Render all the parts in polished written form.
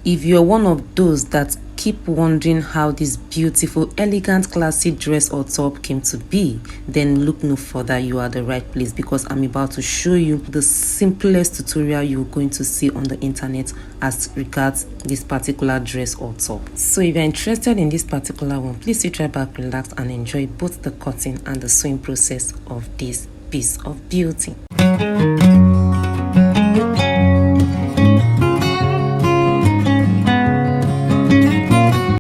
If you're one of those that keep wondering how this beautiful, elegant, classy dress or top came to be, then look no further. You are the right place, because I'm about to show you the simplest tutorial you're going to see on the internet as regards this particular dress or top. So if you're interested in this particular one, please sit right back, relax, and enjoy both the cutting and the sewing process of this piece of beauty.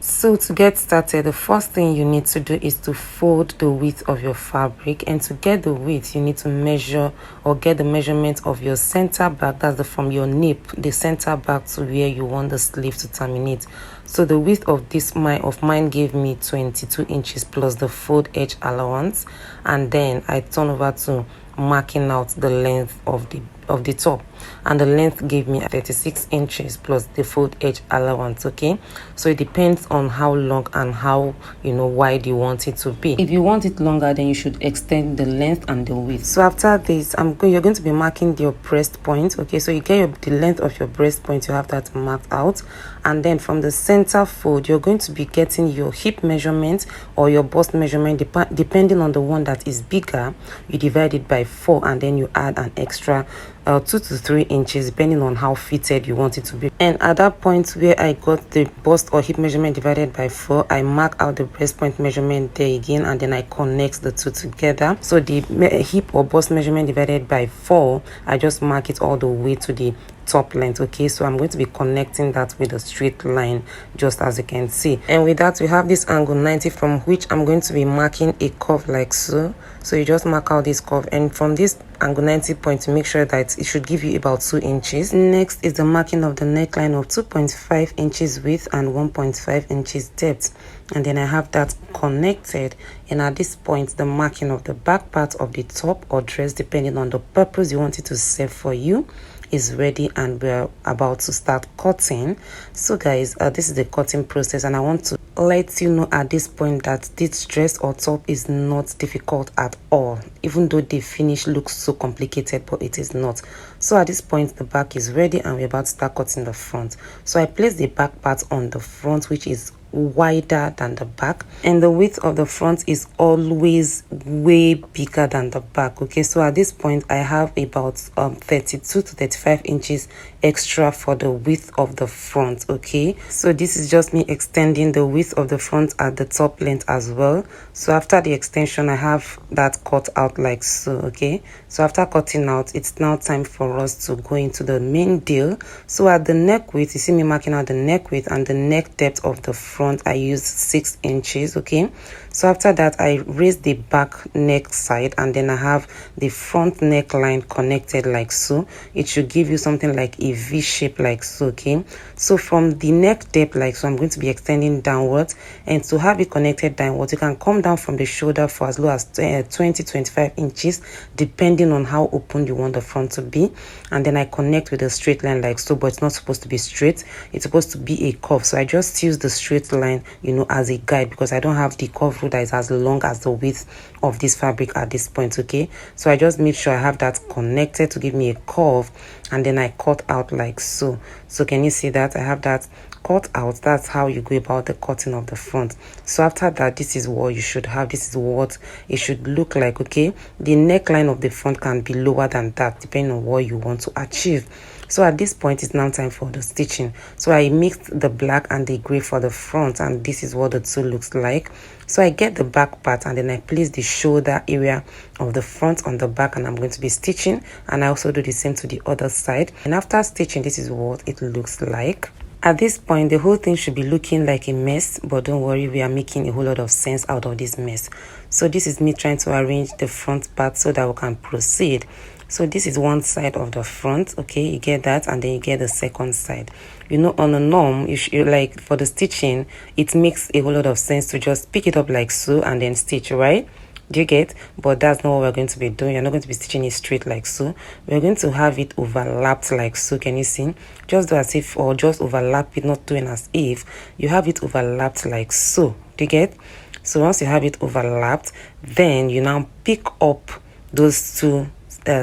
So to get started, the first thing you need to do is to fold the width of your fabric, and to get the width you need to measure or get the measurement of your center back. That's from your nape, the center back to where you want the sleeve to terminate. So the width of this mine gave me 22 inches plus the fold edge allowance, and then I turn over to marking out the length of the top, and the length gave me 36 inches plus the fold edge allowance. Okay, so it depends on how long and how wide you want it to be. If you want it longer, then you should extend the length and the width. So after this, you're going to be marking your breast point. Okay, so you get the length of your breast point, you have that marked out, and then from the center fold you're going to be getting your hip measurement or your bust measurement. Depending on the one that is bigger, you divide it by 4, and then you add an extra 2 to 3 inches depending on how fitted you want it to be. And at that point where I got the bust or hip measurement divided by 4, I mark out the breast point measurement there again, and then I connect the two together. So the hip or bust measurement divided by 4, I just mark it all the way to the top length. Okay, so I'm going to be connecting that with a straight line, just as you can see. And with that, we have this angle 90, from which I'm going to be marking a curve like so. So you just mark out this curve, and from this angle 90 point, to make sure that it should give you about 2 inches. Next is the marking of the neckline of 2.5 inches width and 1.5 inches depth, and then I have that connected. And at this point, the marking of the back part of the top or dress, depending on the purpose you want it to serve for you, is ready, and we're about to start cutting. So guys, this is the cutting process, and I want to let you know at this point that this dress or top is not difficult at all, even though the finish looks so complicated, but it is not. So at this point, the back is ready, and we're about to start cutting the front. So I place the back part on the front, which is wider than the back, and the width of the front is always way bigger than the back. Okay, so at this point I have about 32 to 35 inches extra for the width of the front. Okay, so this is just me extending the width of the front at the top length as well. So after the extension, I have that cut out like so. Okay, so after cutting out, it's now time for us to go into the main deal. So at the neck width, you see me marking out the neck width, and the neck depth of the front I used 6 inches. Okay, so after that, I raise the back neck side, and then I have the front neckline connected like so. It should give you something like a V shape like so. Okay, so from the neck depth like so, I'm going to be extending downwards, and to have it connected downwards, you can come down from the shoulder for as low as 20-25 inches, depending on how open you want the front to be. And then I connect with a straight line like so, but it's not supposed to be straight, it's supposed to be a curve. So I just use the straight line as a guide, because I don't have the curve rule that is as long as the width of this fabric at this point. Okay, so I just make sure I have that connected to give me a curve, and then I cut out like so. So can you see that I have that cut out? That's how you go about the cutting of the front. So after that, this is what you should have, this is what it should look like. Okay, the neckline of the front can be lower than that depending on what you want to achieve. So at this point, it's now time for the stitching. So I mixed the black and the gray for the front, and this is what the two looks like. So I get the back part, and then I place the shoulder area of the front on the back, and I'm going to be stitching, and I also do the same to the other side. And after stitching, this is what it looks like. At this point, the whole thing should be looking like a mess, but don't worry, we are making a whole lot of sense out of this mess. So this is me trying to arrange the front part so that we can proceed. So this is one side of the front. Okay, you get that, and then you get the second side. On a norm, you like for the stitching, it makes a whole lot of sense to just pick it up like so and then stitch, right? Do you get? But that's not what we're going to be doing. You're not going to be stitching it straight like so. We're going to have it overlapped like so. Can you see? Just do as if, or just overlap it, not doing as if. You have it overlapped like so. Do you get? So once you have it overlapped, then you now pick up those two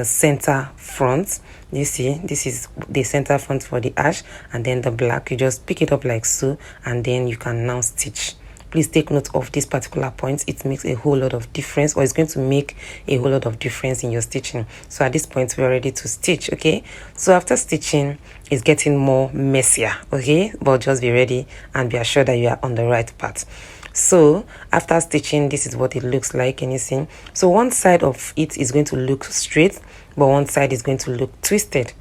center front. You see, this is the center front for the ash, and then the black, you just pick it up like so, and then you can now stitch. Please take note of this particular point. It makes a whole lot of difference, or it's going to make a whole lot of difference in your stitching. So at this point, we're ready to stitch. Okay, so after stitching, it's getting more messier. Okay, but just be ready and be assured that you are on the right path. So after stitching, this is what it looks like. Can you see? So one side of it is going to look straight, but one side is going to look twisted.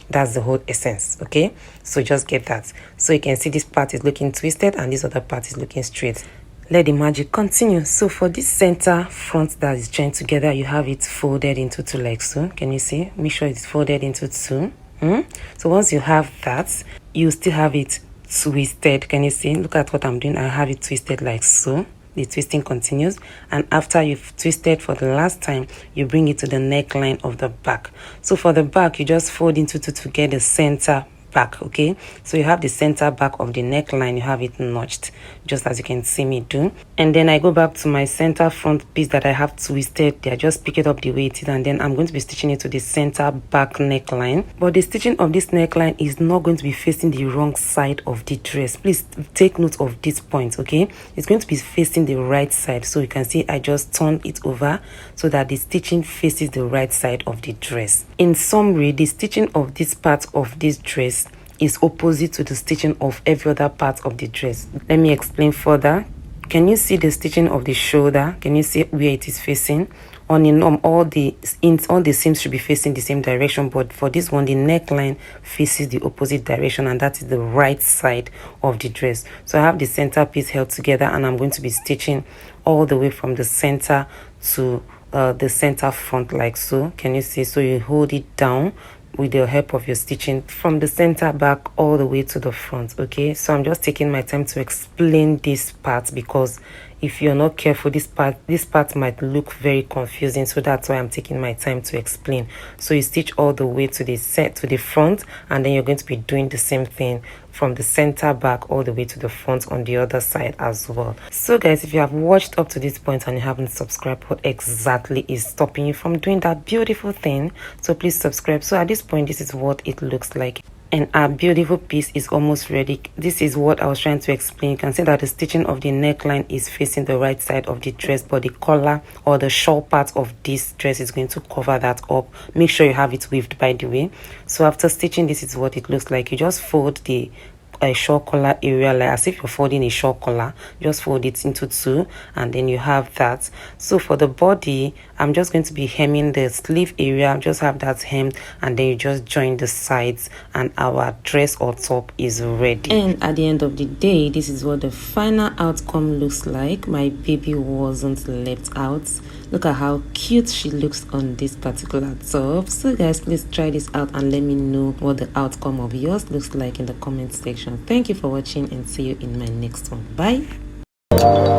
That's the whole essence. Okay, so just get that. So you can see this part is looking twisted and this other part is looking straight. Let the magic continue. So for this center front that is joined together, you have it folded into two like so. Can you see? Make sure it's folded into two. So once you have that, you still have it twisted. Can you see? Look at what I'm doing. I have it twisted like so. The twisting continues, and after you've twisted for the last time, you bring it to the neckline of the back. So for the back, you just fold into two to get the center back. Okay, so you have the center back of the neckline, you have it notched just as you can see me do, and then I go back to my center front piece that I have twisted there. Just pick it up the way it is, and then I'm going to be stitching it to the center back neckline. But the stitching of this neckline is not going to be facing the wrong side of the dress. Please take note of this point. Okay, it's going to be facing the right side. So you can see I just turn it over so that the stitching faces the right side of the dress. In summary, the stitching of this part of this dress is opposite to the stitching of every other part of the dress. Let me explain further. Can you see the stitching of the shoulder? Can you see where it is facing? On the norm, all the seams should be facing the same direction, but for this one, the neckline faces the opposite direction, and that is the right side of the dress. So I have the center piece held together, and I'm going to be stitching all the way from the center to the center front like so. Can you see? So you hold it down with the help of your stitching from the center back all the way to the front. Okay, so I'm just taking my time to explain this part, because if you're not careful, this part might look very confusing. So that's why I'm taking my time to explain. So you stitch all the way to the front, and then you're going to be doing the same thing from the center back all the way to the front on the other side as well. So guys, if you have watched up to this point and you haven't subscribed, what exactly is stopping you from doing that beautiful thing? So please subscribe. So at this point, this is what it looks like, and our beautiful piece is almost ready. This is what I was trying to explain. You can see that the stitching of the neckline is facing the right side of the dress, but the collar or the shawl part of this dress is going to cover that up. Make sure you have it weaved, by the way. So after stitching, this is what it looks like. You just fold the shawl collar area like as if you're folding a shawl collar. Just fold it into two, and then you have that. So for the body, I'm just going to be hemming the sleeve area. Just have that hemmed, and then you just join the sides, and our dress or top is ready. And at the end of the day, this is what the final outcome looks like. My baby wasn't left out. Look at how cute she looks on this particular top. So guys, please try this out and let me know what the outcome of yours looks like in the comment section. Thank you for watching, and see you in my next one. Bye.